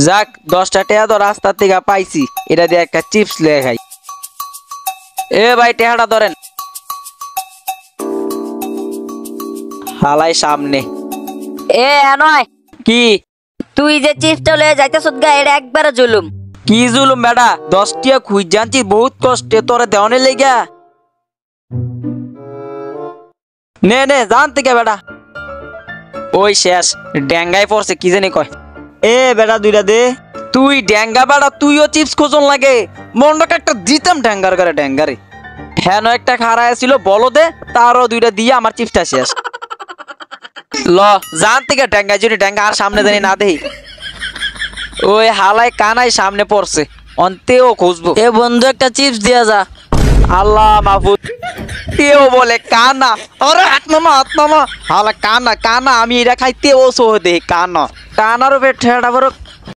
যাক 10টা টাকা তো রাস্তা থেকে পাইছি, এটা দিয়ে একটা চিপস লয়ে খাই। এ ভাই টাকাটা ধরেন। হালাই সামনে। এ নয়, কি তুই যে চিপসটা লয়ে যাইতেছ গা, এটা একবারে জুলুম। কি জুলুম বেটা, 10 টাকা খুঁজ জানছি বহুত কষ্টে তোরে দেওয়ানে লেগা। নে নে জান থেকে বেটা। ওই শেষ ড্যাঙ্গায় পড়ছে কি জানি কয়। এ বেটা দুইটা দে। তুই ড্যাঙ্গা বেটা, তুইও চিপস খোঁজন লাগে, মন্ডকে একটা দিতাম ড্যাঙ্গার করে ড্যাঙ্গারে। হ্যাঁ একটা খাড়ায় ছিল বলো দে, তারও 2টা দিয়ে আমার চিপসটা শেষ। ল জান থেকে ড্যাঙ্গায় যদি ড্যাঙ্গা আর সামনে জানি না দেই। ওই হালাই কানাই সামনে পড়ছে, অন্তেও খুঁজবো। এ বন্ধু একটা চিপস দিয়া যা। আল্লাহ মাহফুজ, তেও বলে কানা। আরে হাত নামা হালা কানা কানা, আমি এটা খাইতে ও সহ দে কানা কানারও পেট ঠেড়া বড়